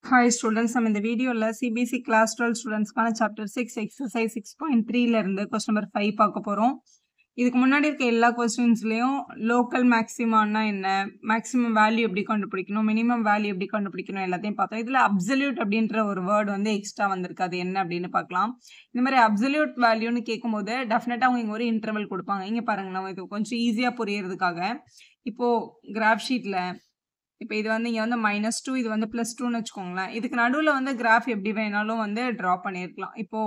Hi students, நம்ம இந்த வீடியோல CBSE class 12 ஸ்டூடெண்ட்ஸ்க்கான chapter 6 exercise 6.3ல இருந்து question number 5 பார்க்க போறோம். இதுக்கு முன்னாடி இருக்க எல்லா क्वेश्चंसலயும் லோக்கல் மேக்ஸிமான்னா என்ன, மேக்ஸிமம் வேல்யூ எப்படி கண்டுபிடிக்கணும், மினிமம் வேல்யூ எப்படி கண்டுபிடிக்கணும் எல்லாத்தையும் பார்த்தோம். இதுல அப்சல்யூட் அப்படின்ற ஒரு வேர்ட் வந்து எக்ஸ்ட்ரா வந்திருக்கு. அது என்ன அப்படின்னு பார்க்கலாம். இந்த மாதிரி அப்சல்யூட் வேல்யூன்னு கேட்கும்போது டெஃபினட்டா அவங்க இங்க ஒரு இன்டர்வல் கொடுப்பாங்க. இங்க பாருங்க, நம்ம இது கொஞ்சம் ஈஸியா புரியறதுக்காக இப்போ கிராஃப் ஷீட்ல இப்போ இது வந்து இங்க வந்து -2 இது வந்து +2ன்னு வச்சுக்கோங்களேன். இதுக்கு நடுவுல வந்து கிராஃப் எப்படி வேணாலும் வந்து டிரா பண்ணியிருக்கலாம். இப்போ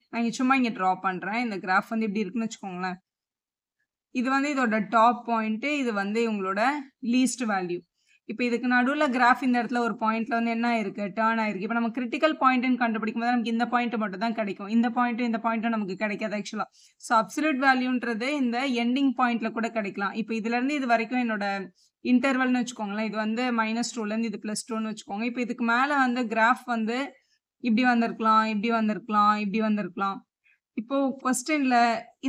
நான் இங்க சும்மா இங்க டிரா பண்றேன். இந்த கிராஃப் வந்து இப்படி இருக்குன்னு வச்சுக்கோங்களேன். இது வந்து இதோட டாப் பாயிண்ட், இது வந்து உங்களோட லீஸ்ட் வேல்யூ. இப்போ இதுக்கு நடுவுல கிராஃப் இந்த இடத்துல ஒரு பாயிண்ட்ல வந்து என்ன ஆயிருக்கு, டர்ன் ஆயிருக்கு. இப்போ நம்ம கிரிட்டிக்கல் பாயிண்ட்னு கண்டுபிடிக்கும் போது நமக்கு இந்த பாயிண்ட் மட்டும் தான் கிடைக்கும். இந்த பாயிண்ட்டும் நமக்கு கிடைக்காது ஆக்சுவலா. ஸோ அப்சல்யூட் வேல்யூன்றது இந்த எண்டிங் பாயிண்ட்ல கூட கிடைக்கலாம். இப்போ இதுல இருந்து இது வரைக்கும் என்னோட இன்டர்வல்னு வச்சுக்கோங்களேன். இது வந்து -2லேருந்து இது +2ன்னு வச்சுக்கோங்க. இப்போ இதுக்கு மேல வந்து கிராஃப் வந்து இப்படி வந்திருக்கலாம், இப்படி வந்திருக்கலாம், இப்படி வந்திருக்கலாம். இப்போ கொஸ்டின்ல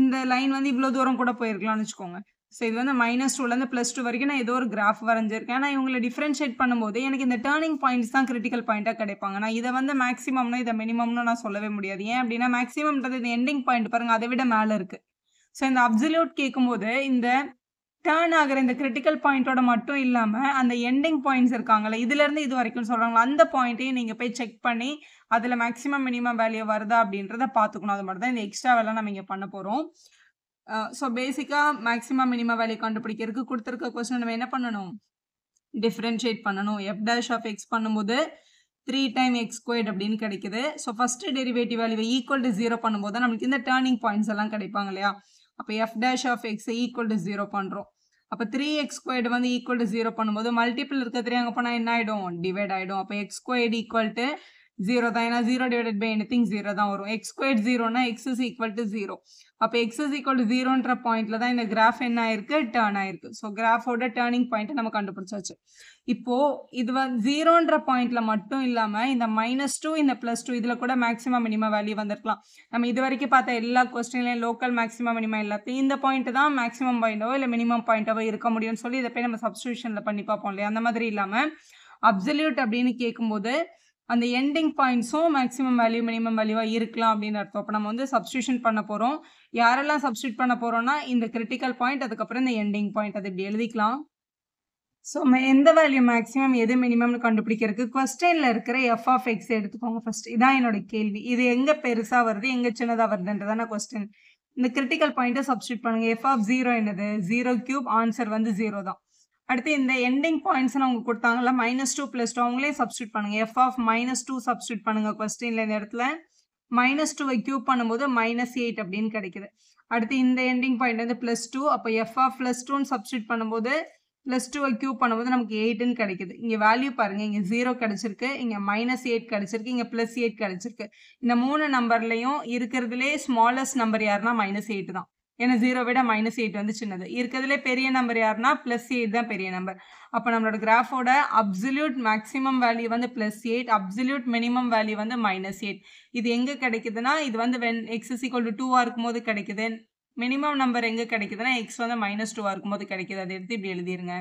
இந்த லைன் வந்து இவ்வளோ தூரம் கூட போயிருக்கலாம்னு வச்சுக்கோங்க. ஸோ இது வந்து -2லேருந்து +2 வரைக்கும் நான் ஏதோ ஒரு கிராஃப் வரைஞ்சிருக்கேன். ஆனால் இவங்களை டிஃபரன்ஷியேட் பண்ணும்போது எனக்கு இந்த டேர்னிங் பாயிண்ட்ஸ் தான் கிரிட்டிக்கல் பாயிண்ட்டாக கிடைப்பாங்க. நான் இதை வந்து மேக்ஸிமம்னா இதை மினிமம்னு நான் சொல்லவே முடியாது. ஏன் அப்படின்னா மேக்ஸிமம்ன்றது இந்த எண்டிங் பாயிண்ட் பாருங்க, அதை விட மேலே இருக்கு. ஸோ இந்த அப்சல்யூட் கேட்கும்போது இந்த டர்ன் ஆகிற இந்த கிரிட்டிக்கல் பாயிண்டோட மட்டும் இல்லாம அந்த எண்டிங் பாயிண்ட்ஸ் இருக்காங்கல்ல, இதுல இருந்து இது வரைக்கும் சொல்றாங்களா, அந்த பாயிண்ட்டையும் நீங்க போய் செக் பண்ணி அதுல மேக்ஸிமம் மினிமம் வேல்யூ வருதா அப்படின்றத பார்த்துக்கணும். அது மட்டும் தான் இந்த எக்ஸ்ட்ரா வேலை நம்ம இங்க பண்ண போறோம். ஸோ பேசிக்கா மேக்ஸிமம் மினிமம் வேல்யூ கண்டுபிடிக்கிறதுக்கு கொடுத்துருக்க கொஸ்டின் நம்ம என்ன பண்ணணும், டிஃபரன்ஷியேட் பண்ணணும். f dash of x பண்ணும்போது 3 டைம் x ஸ்கொயர்ட் அப்படின்னு கிடைக்குது. ஸோ ஃபர்ஸ்ட் டெரிவேட்டிவ் வேல்யூவை ஈக்குவல் டு 0 பண்ணும்போது நம்மளுக்கு இந்த டேர்னிங் பாயிண்ட்ஸ் எல்லாம் கிடைப்பாங்க இல்லையா. அப்போ f dash of x equal to 0 பண்றோம். அப்போ 3x ஸ்கொயர்டு வந்து ஈக்குவல் டு 0 பண்ணும்போது மல்டிபிள் இருக்க 3 அங்கே போனால் என்ன ஆகிடும், டிவைட் ஆகிடும். அப்போ x ஸ்கொயர்டு ஈக்குவல் டு 0 தான். ஏன்னா 0 டிவைடட் பை எனிதிங் 0 தான் வரும். x ஸ்கொயர்டு 0னா x இஸ் ஈக்குவல் டு 0. அப்போ x இஸ் ஈக்குவல் டு 0ன்ற பாயிண்ட்ல தான் இந்த கிராஃப் என்ன ஆயிருக்கு, டர்ன் ஆயிருக்கு. ஸோ கிராஃபோட டர்னிங் பாயிண்ட் நம்ம கண்டுபிடிச்சாச்சு. இப்போ இது வந்து 0ன்ற பாயிண்ட்ல மட்டும் இல்லாம இந்த -2 இந்த +2 இதுல கூட மேக்ஸிமம் மினிமம் வேல்யூ வந்திருக்கலாம். நம்ம இது வரைக்கும் பார்த்த எல்லா கொஸ்டின்லயும் லோக்கல் மேக்ஸிமம் மினிமம் எல்லாத்தையும் இந்த பாயிண்ட் தான் மேக்ஸிமம் பாயிண்டாவோ இல்லை மினிமம் பாயிண்டாவோ இருக்க முடியும்னு சொல்லி இதை போய் நம்ம சப்ஸ்டியூஷன்ல பண்ணி பார்ப்போம் இல்லையா. அந்த மாதிரி இல்லாம அப்சல்யூட் அப்படின்னு கேட்கும்போது அந்த எண்டிங் பாயிண்ட்ஸும் மேக்ஸிமம் வேல்யூ மினிமம் வேல்யூவா இருக்கலாம் அப்படின்னு அர்த்தம். அப்போ நம்ம வந்து சப்ஸ்டியூஷன் பண்ண போறோம். யாரெல்லாம் சப்ஸ்டியூட் பண்ண போறோம்னா இந்த கிரிட்டிக்கல் பாயிண்ட், அதுக்கப்புறம் இந்த எண்டிங் பாயிண்ட், அது இப்படி எழுதிக்கலாம். ஸோ எந்த வேல்யூ மேக்ஸிமம் எது மினிமம்னு கண்டுபிடிக்கிறதுக்கு கொஸ்டின்ல இருக்கிற f of x எடுத்துக்கோங்க ஃபர்ஸ்ட். இதான் என்னோட கேள்வி. இது எங்க பெருசா வருது எங்க சின்னதா வருதுன்றதான கொஸ்டின். இந்த கிரிட்டிக்கல் பாயிண்ட்டை சப்ஸ்டியூட் பண்ணுங்க. f of 0 என்னது, 0 கியூப், ஆன்சர் வந்து 0 தான். அடுத்து இந்த எண்டிங் பாயிண்ட்ஸ் அவங்க கொடுத்தாங்கல்ல -2 +2 அவங்களே சப்ஸ்டியூட் பண்ணுங்க. f of -2 சப்ஸ்டியூட் பண்ணுங்க கொஸ்டின்ல. இந்த இடத்துல -2வை கியூப் பண்ணும்போது -8 அப்படின்னு கிடைக்குது. அடுத்து இந்த எண்டிங் பாயிண்ட் வந்து +2. அப்போ f of +2ன்னு சப்ஸ்டியூட் பண்ணும்போது +2வை கியூப் பண்ணும்போது நமக்கு 8ன்னு கிடைக்குது. இங்க வேல்யூ பாருங்க, இங்க 0 கிடைச்சிருக்கு, இங்க -8 கிடைச்சிருக்கு, இங்க +8 கிடைச்சிருக்கு. இந்த 3 நம்பர்லயும் இருக்கிறதுலே ஸ்மாலஸ்ட் நம்பர் யாருன்னா -8 தான். ஏன்னா 0 விட -8 வந்து சின்னது. இருக்கிறதுலே பெரிய நம்பர் யாருன்னா +8 தான் பெரிய நம்பர். அப்போ நம்மளோட கிராஃபோட அப்சல்யூட் மேக்ஸிமம் வேல்யூ வந்து +8, அப்சல்யூட் மினிமம் வேல்யூ வந்து -8. இது எங்க கிடைக்குதுன்னா இது வந்து when x is equal to 2 இருக்கும்போது கிடைக்குது. மினிமம் நம்பர் எங்க கிடைக்குதுன்னா x வந்து -2 இருக்கும்போது கிடைக்குது. அதை எடுத்து இப்படி எழுதிருங்க.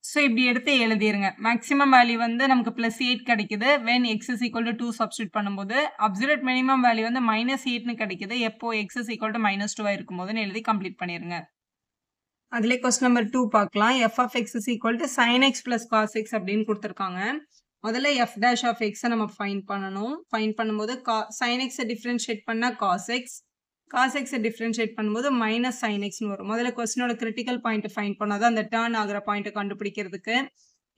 ஸோ இப்படி எடுத்து எழுதிருங்க. மேக்ஸிமம் வேல்யூ வந்து நமக்கு +8 கிடைக்குது when x is equal to 2 substitute பண்ணும்போது. அப்சல்யூட் மினிமம் வேல்யூ வந்து -8ன்னு கிடைக்குது எப்போ x is equal to -2 இருக்கும்போதுன்னு எழுதி கம்ப்ளீட் பண்ணிருங்க. அதுலேயே கொஸ்டின் நம்பர் 2 பார்க்கலாம். f of x is equal to sin x plus cos x அப்படின்னு கொடுத்துருக்காங்க. முதல்ல f dash of x நம்ம ஃபைண்ட் பண்ணணும். ஃபைண்ட் பண்ணும்போது sin x டிஃபரன்ஷியேட் பண்ணா cos x, cos x differentiate பண்ணும்போது -sin xன்னு வரும். முதல்ல கொஸ்டினோட கிரிட்டிக்கல் பாயிண்ட் ஃபைண்ட் பண்ணாதான் அந்த டர்ன் ஆகிற பாயிண்ட்டை கண்டுபிடிக்கிறதுக்கு.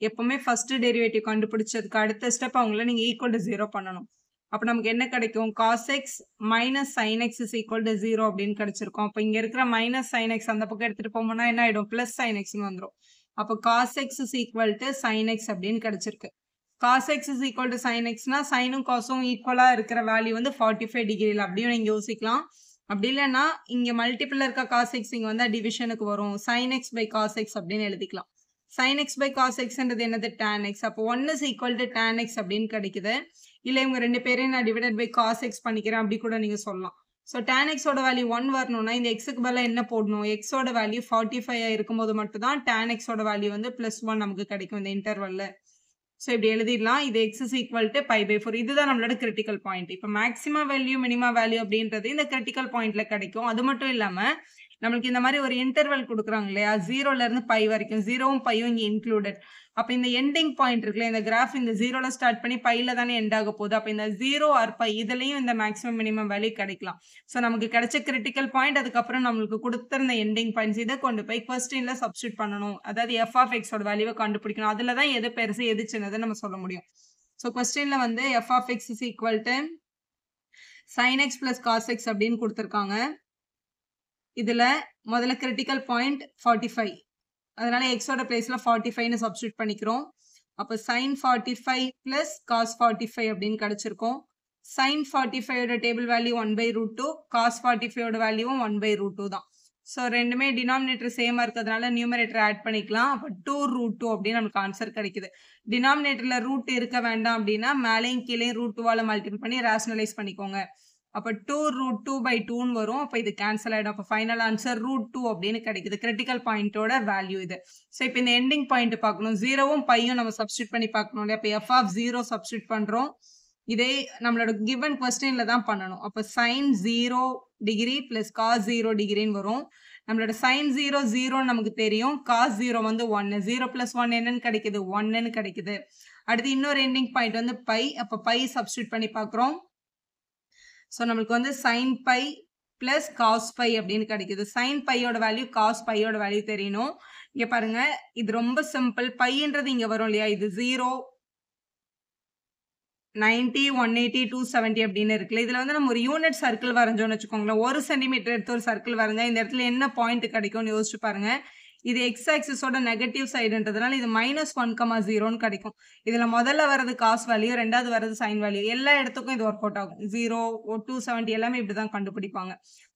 எப்பவுமே ஃபர்ஸ்ட் டெரிவேட்டிவ் கண்டுபிடிச்சதுக்கு அடுத்த ஸ்டெப் அவங்கள நீங்க ஈக்குவல் டு 0 பண்ணணும். அப்போ நமக்கு என்ன கிடைக்கும், cos x -sin x is equal to 0 அப்படின்னு கிடைச்சிருக்கும். அப்போ இங்க இருக்கிற -sin x அந்த பக்கம் எடுத்துட்டு போகும்போது என்ன ஆயிடும், +sin xன்னு வந்துடும். அப்போ cos x is equal to sin x அப்படின்னு கிடைச்சிருக்கு. cos x is equal to sin xனா சைனும் காசும் ஈக்குவலா இருக்கிற வேல்யூ வந்து 45 டிகிரியில் அப்படியும் நீங்க யோசிக்கலாம். அப்படி இல்லைன்னா இங்க மல்டிபிள் இருக்க cos x இங்க வந்தா டிவிஷனுக்கு வரும். sin x by cos x அப்படின்னு எழுதிக்கலாம். sin x by cos xன்றது என்னது, tan x. அப்போ 1 is equal to tan x அப்படின்னு கிடைக்குது. இல்லை இவங்க ரெண்டு பேரையும் நான் டிவைடட் பை cos x பண்ணிக்கிறேன் அப்படி கூட நீங்க சொல்லலாம். ஸோ tan x ஓட வேல்யூ 1 வரணும்னா இந்த எக்ஸுக்கு பதிலா என்ன போடணும், x ஓட வேல்யூ 45 இருக்கும்போது மட்டும் தான் tan x ஓட வேல்யூ வந்து +1 நமக்கு கிடைக்கும் இந்த இன்டர்வல்ல. ஸோ இப்படி எழுதிடலாம். இது x is equal to pi by 4. இதுதான் நம்மளோட கிரிட்டிக்கல் பாயிண்ட். இப்போ மேக்ஸிமம் வேல்யூ மினிமம் வேல்யூ அப்படின்றது இந்த கிரிட்டிக்கல் பாயிண்ட்ல கிடைக்கும். அது மட்டும் இல்லாம நம்மளுக்கு இந்த மாதிரி ஒரு இன்டர்வல் கொடுக்குறாங்க இல்லையா, 0ல இருந்து பை வரைக்கும், 0வும் பையும் இங்கே இன்க்ளூடட். அப்போ இந்த எண்டிங் பாயிண்ட் இருக்குல்ல, இந்த கிராஃப் இந்த 0ல ஸ்டார்ட் பண்ணி பையில தானே எண்ட் ஆக போகுது. அப்போ இந்த 0 ஆர் பை இதுலையும் இந்த மேக்ஸிமம் மினிமம் வேல்யூ கிடைக்கலாம். ஸோ நமக்கு கிடைச்ச கிரிட்டிக்கல் பாயிண்ட், அதுக்கப்புறம் நம்மளுக்கு கொடுத்துருந்த எண்டிங் பாயிண்ட்ஸ், இதை கொண்டு போய் கொஸ்டின்ல சப்ஸ்டியூட் பண்ணணும். அதாவது எஃப் ஆஃப் எக்ஸோட வேல்யூவை கண்டுபிடிக்கணும். அதில் தான் எது பெருசு எது சின்னதுன்னு நம்ம சொல்ல முடியும். ஸோ கொஸ்டின்ல வந்து f of x is equal to sine x plus cos x அப்படின்னு கொடுத்துருக்காங்க. இதுல முதல்ல கிரிட்டிக்கல் பாயிண்ட் 45, அதனால எக்ஸோட பிளேஸ்ல 45ன்னு சப்ஸ்டியூட் பண்ணிக்கிறோம். அப்போ sin 45 பிளஸ் காஸ் 45 அப்படின்னு கிடைச்சிருக்கோம். sin 45ஓட டேபிள் வேல்யூ 1/√2, cos 45ஓட வேல்யூவும் 1/√2 தான். ஸோ ரெண்டுமே டினாமினேட்டர் சேமா இருக்கிறதுனால நியூமரேட்டர் ஆட் பண்ணிக்கலாம். அப்போ 2√2 அப்படின்னு நமக்கு ஆன்சர் கிடைக்குது. டினாமினேட்டர்ல ரூட் இருக்க வேண்டாம் அப்படின்னா மேலேயும் கீழே √2வால மல்டிபிள் பண்ணி ரேஷனலைஸ் பண்ணிக்கோங்க. அப்போ 2√2/2ன்னு வரும். அப்போ இது கேன்சல் ஆகிடும். அப்போ ஃபைனல் ஆன்சர் √2 அப்படின்னு கிடைக்குது. கிரிட்டிக்கல் பாயிண்டோட வேல்யூ இது. ஸோ இப்போ இந்த எண்டிங் பாயிண்ட் பார்க்கணும். 0வும் பையும் நம்ம சப்ஸ்டியூட் பண்ணி பார்க்கணும் இல்லையா. அப்போ எஃப் ஆஃப் 0 சப்ஸ்டியூட் பண்ணுறோம். இதே நம்மளோட கிவன் கொஸ்டின்ல தான் பண்ணணும். அப்போ sin 0 டிகிரி பிளஸ் காஸ் 0 டிகிரின்னு வரும். நம்மளோட sin 0 0 நமக்கு தெரியும். cos 0 வந்து 1. 0 பிளஸ் 1 என்னன்னு கிடைக்குது, 1ன்னு கிடைக்குது. அடுத்து இன்னொரு எண்டிங் பாயிண்ட் வந்து பை. அப்போ பை சப்ஸ்டியூட் பண்ணி பார்க்குறோம். ஸோ நம்மளுக்கு வந்து sin pi plus cos pi அப்படின்னு கிடைக்குது. sin பையோட வேல்யூ காஸ் பையோட வேல்யூ தெரியணும். இங்கே பாருங்க, இது ரொம்ப சிம்பிள். பைன்றது இங்கே வரும் இல்லையா, இது 0, 90, 180, 270 அப்படின்னு இருக்குல்ல. இதில் வந்து நம்ம ஒரு யூனிட் சர்க்கிள் வரைஞ்சோன்னு வச்சுக்கோங்களேன். 1 சென்டிமீட்டர் எடுத்து ஒரு சர்க்கிள் வரைஞ்சா இந்த இடத்துல என்ன பாயிண்ட் கிடைக்கும்னு யோசிச்சு பாருங்க. இது எக்ஸ் ஆக்சிஸோட நெகட்டிவ் சைடுன்றதுனால இது -1,0ன்னு கிடைக்கும். இதில் முதல்ல வர்றது காஸ் வேல்யூ, ரெண்டாவது வர்றது சைன் வேல்யூ. எல்லா இடத்துக்கும் இது ஒர்க் அவுட் ஆகும். 0, 270 எல்லாமே இப்படி தான் கண்டுபிடிப்பாங்க.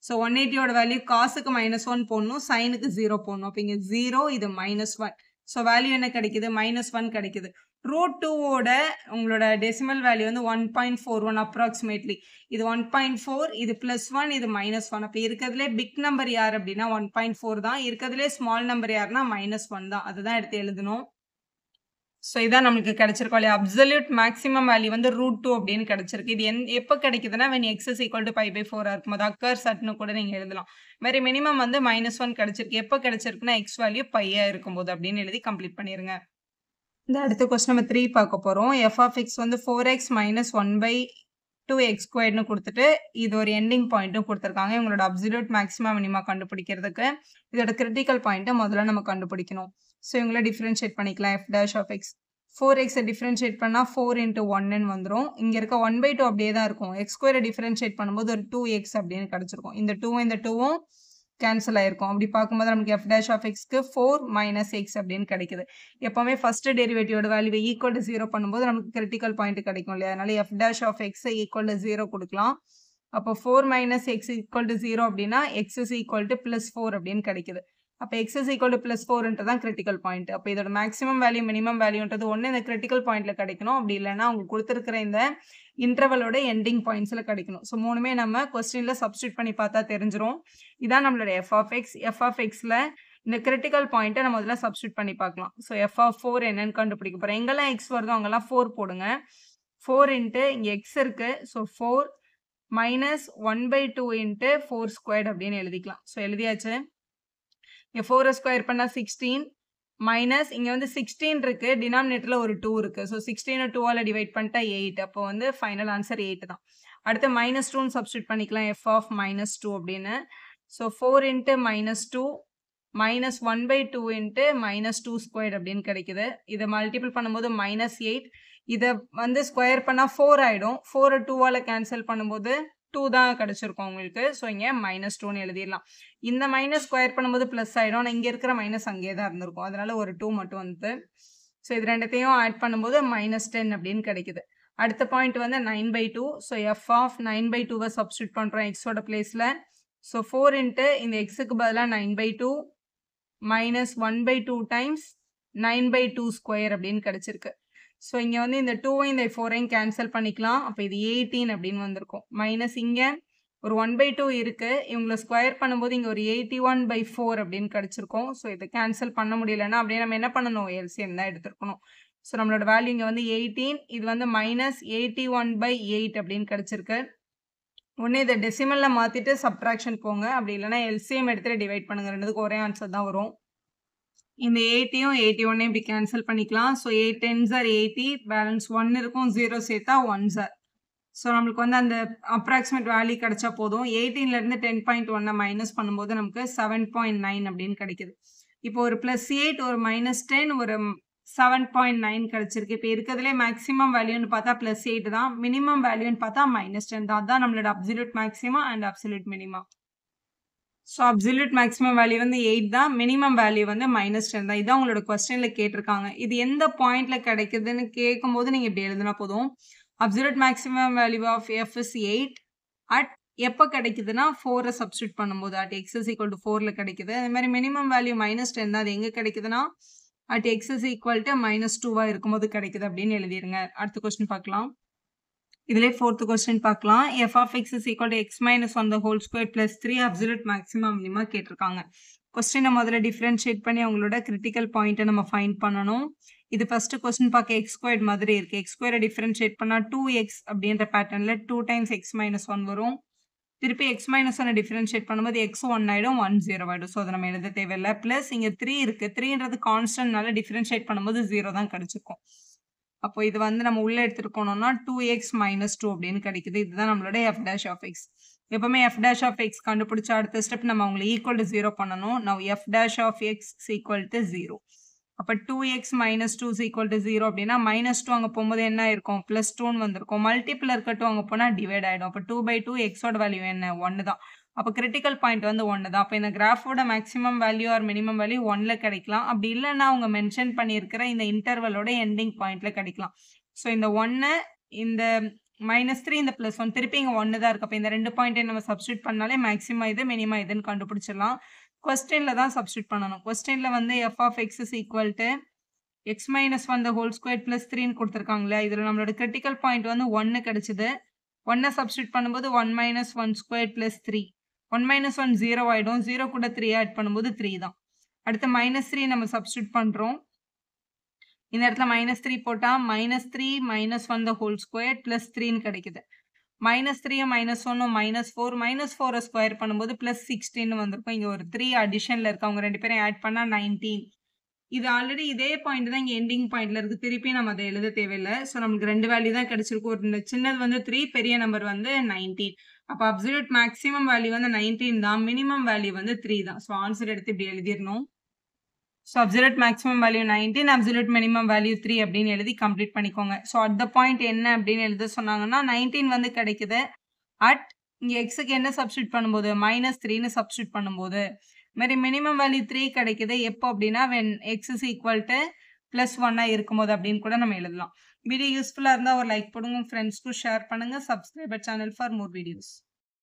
ஸோ 180ஓட வேல்யூ காசுக்கு -1 போடணும், சைனுக்கு 0 போடணும். அப்போ இங்கே 0, இது -1. ஸோ வேல்யூ என்ன கிடைக்குது, -1 கிடைக்குது. √2ஓட உங்களோட டெசிமல் வேல்யூ வந்து 1.41 அப்ராக்சிமேட்லி. இது 1.4, இது +1, இது -1. அப்போ இருக்கிறதுலே பிக் நம்பர் யார் அப்படின்னா 1.4 தான். இருக்கிறதுலே ஸ்மால் நம்பர் யாருன்னா -1 தான். அதுதான் எடுத்து எழுதணும். ஸோ இதான் நம்மளுக்கு கிடைச்சிருக்கோம் இல்லையா. அப்சல்யூட் மேக்ஸிமம் வேல்யூ வந்து √2 அப்படின்னு கிடைச்சிருக்கு. இது எப்போ கிடைக்குதுன்னா when x is equal to pi/4 இருக்கும்போது அக்கர்ஸ் அட்னு கூட நீங்கள் எழுதலாம். வேறு மினிமம் வந்து -1 கிடைச்சிருக்கு. எப்போ கிடைச்சிருக்குன்னா எக்ஸ் வேல்யூ பையா இருக்கும்போது அப்படின்னு எழுதி கம்ப்ளீட் பண்ணிடுங்க. இந்த அடுத்த கொஸ்டின் நம்பர் 3 பார்க்க போகிறோம். எஃப் ஆஃப் எக்ஸ் வந்து 4x - 1/2x² கொடுத்துட்டு இது ஒரு எண்டிங் பாயிண்ட்டும் கொடுத்துருக்காங்க. இவங்களோட அப்சல்யூட் மேக்ஸிமம் மினிமா கண்டுபிடிக்கிறதுக்கு இதோட கிரிட்டிக்கல் பாயிண்ட்டை முதல்ல நம்ம கண்டுபிடிக்கணும். ஸோ இவங்கள டிஃப்ரென்ஷியேட் பண்ணிக்கலாம். f dash of x 4xஐ டிஃப்ரென்ஷியேட் பண்ணால் 4 × 1ன்னு வந்துடும். இங்கே இருக்க 1/2 அப்படியே தான் இருக்கும். x² டிஃப்ரென்ஷியேட் பண்ணும்போது ஒரு 2x அப்படின்னு கிடச்சிருக்கும். இந்த 2வும் இந்த 2வும் கேன்சல் ஆயிருக்கும். அப்படி பார்க்கும்போது நமக்கு f dash of xக்கு 4 - x அப்படின்னு கிடைக்குது. எப்போவுமே ஃபர்ஸ்ட் டெரிவேட்டிவோட வேல்யூவை ஈக்குவல் டு 0 பண்ணும்போது நமக்கு கிரிட்டிக்கல் பாயிண்ட் கிடைக்கும் இல்லையா. அதனால f dash of x equal to 0 கொடுக்கலாம். அப்போ 4 - x ஈக்குவல் டு 0 அப்படின்னா x is equal to +4 அப்படின்னு கிடைக்குது. அப்போ x is equal to +4ன்றது தான் கிரிட்டிக்கல் பாயிண்ட். அப்போ இதோட மேக்ஸிமம் வேல்யூ மினிமம் வேல்யூன்றது ஒன்று இந்த கிரிட்டிக்கல் பாயிண்ட்ல கிடைக்கணும். அப்படி இல்லைன்னா அவங்க கொடுத்துருக்கிற இந்த இன்டர்வலோட எண்டிங் பாயிண்ட்ஸில் கிடைக்கணும். ஸோ மூணுமே நம்ம கொஸ்டினில் சப்ஸ்டியூட் பண்ணி பார்த்தா தெரிஞ்சிடும். இதான் நம்மளோட f of x. F of எக்ஸில் இந்த கிரிட்டிக்கல் பாயிண்ட்டை நம்ம முதல்ல சப்ஸ்டியூட் பண்ணி பார்க்கலாம். ஸோ எஃப் ஆஃப் 4 என்னன்னு கண்டுபிடிக்க போகிறோம். எங்கெல்லாம் எக்ஸ் வருதோ அங்கெல்லாம் 4 போடுங்க. 4 × இங்கே எக்ஸ் இருக்குது. ஸோ 4 - 1/2 × 4² அப்படின்னு எழுதிக்கலாம். ஸோ எழுதியாச்சு. இங்கே 4 ஸ்கொயர் பண்ணால் 16 மைனஸ் இங்கே வந்து 16 இருக்குது, டினாமினேட்டரில் ஒரு 2 இருக்குது. ஸோ 16 2ஆல் டிவைட் பண்ணிட்டா 8. அப்போ வந்து ஃபைனல் ஆன்சர் 8 தான். அடுத்து -2ன்னு சப்ஸ்டியூட் பண்ணிக்கலாம். f ஆஃப் -2 அப்படின்னு. ஸோ 4 × -2 -1/2 × -2² அப்படின்னு கிடைக்குது. இதை மல்டிபிள் பண்ணும்போது -8. இதை வந்து ஸ்கொயர் பண்ணால் 4 ஆகிடும். 4 2ஆல் கேன்சல் பண்ணும்போது 2 தான் கிடைச்சிருக்கும் உங்களுக்கு. ஸோ இங்கே -2ன்னு எழுதிடலாம். இந்த மைனஸ் ஸ்கொயர் பண்ணும்போது ப்ளஸ் ஆகிடும். ஆனால் இங்கே இருக்கிற மைனஸ் அங்கேயே தான் இருந்திருக்கும். அதனால ஒரு 2 மட்டும் வந்து. ஸோ இது ரெண்டுத்தையும் ஆட் பண்ணும்போது -10 அப்படின்னு கிடைக்குது. அடுத்த பாயிண்ட் வந்து 9/2. ஸோ எஃப் ஆஃப் 9/2வை சப்ஸ்டியூட் பண்ணுறோம் எக்ஸோட பிளேஸில். ஸோ 4 × இந்த எக்ஸுக்கு பதிலாக 9/2 -1/2 டைம்ஸ் 9/2² அப்படின்னு கிடைச்சிருக்கு. ஸோ இங்கே வந்து இந்த 2 இந்த 4 கேன்சல் பண்ணிக்கலாம். அப்போ இது 18 அப்படின்னு வந்திருக்கும். மைனஸ் இங்கே ஒரு 1/2 இருக்குது. இவங்களை ஸ்கொயர் பண்ணும்போது இங்கே ஒரு 81/4 அப்படின்னு கிடச்சிருக்கும். ஸோ இதை கேன்சல் பண்ண முடியலன்னா அப்படியே நம்ம என்ன பண்ணணும், எல்சிஎம் தான் எடுத்துருக்கணும். ஸோ நம்மளோட வேல்யூ இங்கே வந்து 18, இது வந்து -81/8 அப்படின்னு கிடைச்சிருக்கு. ஒன்று இதை டெசிமலில் மாற்றிட்டு சப்ட்ராக்ஷன் போங்க, அப்படி இல்லைனா எல்சிஎம் எடுத்துகிட்டு டிவைட் பண்ணுங்க, ரெண்டுத்துக்கும் ஒரே ஆன்சர் தான் வரும். இந்த 80யும் 81 இப்படி கேன்சல் பண்ணிக்கலாம். ஸோ 8 10s are 80, பேலன்ஸ் 1 இருக்கும், 0 சேர்த்தா 1s are. ஸோ நம்மளுக்கு வந்து அந்த அப்ராக்சிமேட் வேல்யூ கிடைச்சா போதும். 18லேருந்து 10.1 மைனஸ் பண்ணும்போது நமக்கு 7.9 அப்படின்னு கிடைக்குது. இப்போ ஒரு +8, ஒரு -10, ஒரு 7.9 கிடைச்சிருக்கு. இப்போ இருக்கிறதுலே மேக்ஸிமம் வேல்யூன்னு பார்த்தா +8 தான், மினிமம் வேல்யூன்னு பார்த்தா -10 தான். அதுதான் நம்மளோட absolute maximum and absolute minimum. So absolute maximum value வந்து 8 தான், மினிமம் வேல்யூ வந்து -10 தான். இதான் உங்களோட கொஸ்டினில் கேட்டிருக்காங்க. இது எந்த பாயிண்ட்ல கிடைக்குதுன்னு கேட்கும்போது நீங்கள் இப்படி எழுதினா போதும். Absolute maximum value of f is 8 at எப்போ கிடைக்குதுன்னா 4 சப்ஸ்டியூட் பண்ணும்போது at x is equal to 4ல கிடைக்குது. அதே மாதிரி மினிமம் வேல்யூ -10 தான், அது எங்கே கிடைக்குதுன்னா at x is equal to -2 இருக்கும்போது கிடைக்குது அப்படின்னு எழுதிருங்க. அடுத்த கொஸ்டின் பார்க்கலாம். இதிலே 4th கொஸ்டின் பார்க்கலாம். f of x is equal to x minus 1 the whole square plus 3 absolute maximum minimum கேட்டிருக்காங்க. கொஸ்டினை முதல்ல டிஃப்ரென்ஷியேட் பண்ணி அவங்களோட கிரிட்டிக்கல் பாயிண்ட்டை நம்ம ஃபைண்ட் பண்ணணும். இது ஃபர்ஸ்ட் கொஸ்டின் பார்க்க எக்ஸ் ஸ்கொயர்ட் மாதிரி இருக்கு. எக்ஸ் ஸ்கொயரை டிஃப்ரென்ஷியேட் பண்ணால் 2x அப்படின்ற பேட்டர்னில் 2 times x minus 1 வரும். திருப்பி x minus 1 டிஃப்ரென்ஷியேட் பண்ணும்போது x 1 ஆகிடும், 1 0 ஆகிடும். ஸோ அதை நம்ம எழுத தேவையில்லை. ப்ளஸ் இங்கே 3 இருக்குது. 3ன்றது கான்ஸ்டன்ட்னால டிஃப்ரென்ஷியேட் பண்ணும்போது 0 தான் கிடைச்சிருக்கும். அப்போ இது வந்து நம்ம உள்ளே எடுத்துகிட்டு போனோம்னா 2x - 2 அப்படின்னு கிடைக்குது. இதுதான் நம்மளோட f dash of x. எப்பவுமே f dash of x கண்டுபிடிச்ச அடுத்த ஸ்டெப் நம்ம அவங்களை ஈக்குவல் டு 0 பண்ணணும். now f dash of x is equal to 0. அப்போ 2x - 2 is equal to 0 அப்படின்னா -2 அங்கே போகும்போது என்ன இருக்கும், +2ன்னு வந்திருக்கும். மல்டிபிள் இருக்கட்டும் அங்கே போனால் டிவைட் ஆகிடும். அப்போ 2/2 எக்ஸோட வேல்யூ என்ன, 1 தான். அப்போ கிரிட்டிக்கல் பாயிண்ட் வந்து 1 தான். அப்போ இந்த கிராஃபோட maximum value or minimum value 1ல கிடைக்கலாம். அப்படி இல்லைன்னா அவங்க மென்ஷன் பண்ணியிருக்கிற இந்த இன்டர்வலோட எண்டிங் பாயிண்ட்ல கிடைக்கலாம். ஸோ இந்த 1, இந்த -3, இந்த +1, திருப்பி இங்கே 1 தான் இருக்குது. அப்போ இந்த 2 பாயிண்ட்டை நம்ம சப்ஸ்டியூட் பண்ணாலே மேக்ஸிமம் இது மினிமம் இதுன்னு கண்டுபிடிச்சிடலாம். கொஸ்டினில் தான் சப்ஸ்டியூட் பண்ணணும். கொஸ்டினில் வந்து f of x is equal to x minus 1 the whole square plus 3ன்னு கொடுத்துருக்காங்களா. இதில் நம்மளோட கிரிட்டிக்கல் பாயிண்ட் வந்து 1 கிடைச்சிது. 1 சப்ஸ்டியூட் பண்ணும்போது 1 minus 1 square plus 3. 1 minus 1 0 ஆகிடும். 0 கூட 3 ஆட் பண்ணும்போது 3 தான். அடுத்து -3 நம்ம சப்ஸ்டியூட் பண்ணுறோம். இந்த இடத்துல -3 போட்டால் -3 minus 1 the whole square plus 3ன்னு கிடைக்குது. -3யும் -1ம் -4, -4 ஸ்கொயர் பண்ணும்போது +16 வந்திருக்கும். இங்கே ஒரு 3 அடிஷனில் இருக்கு. அவங்க ரெண்டு பேரும் ஆட் பண்ணால் 19. இது ஆல்ரெடி இதே பாயிண்ட் தான் இங்கே எண்டிங் பாயிண்ட்ல இருக்கு. திருப்பி நம்ம அதை எழுத தேவையில்லை. ஸோ நமக்கு 2 வேல்யூ தான் கிடைச்சிருக்கு. ஒரு சின்னது வந்து 3, பெரிய நம்பர் வந்து 19. அப்போ அப்சல்யூட் மேக்ஸிமம் வேல்யூ வந்து 19 தான், மினிமம் வேல்யூ வந்து 3 தான். ஸோ ஆன்சர் எடுத்து இப்படி எழுதிடணும். So absolute maximum value 19, absolute minimum value 3 அப்படின்னு எழுதி கம்ப்ளீட் பண்ணிக்கோங்க. ஸோ அட் த பாயிண்ட் என்ன அப்படின்னு எழுத சொன்னாங்கன்னா 19 வந்து கிடைக்குது. அட் இங்கே எக்ஸுக்கு என்ன சப்ஸ்டியூட் பண்ணும்போது -3ன்னு சப்ஸ்டியூட் பண்ணும்போது மாதிரி மினிமம் வேல்யூ 3 கிடைக்குது. எப்போ அப்படின்னா when x is equal to +1 இருக்கும்போது அப்படின்னு கூட நம்ம எழுதலாம். வீடியோ யூஸ்ஃபுல்லாக இருந்தால் ஒரு லைக் போடுங்க, ஃப்ரெண்ட்ஸ்க்கும் ஷேர் பண்ணுங்கள். Subscriber channel for more videos.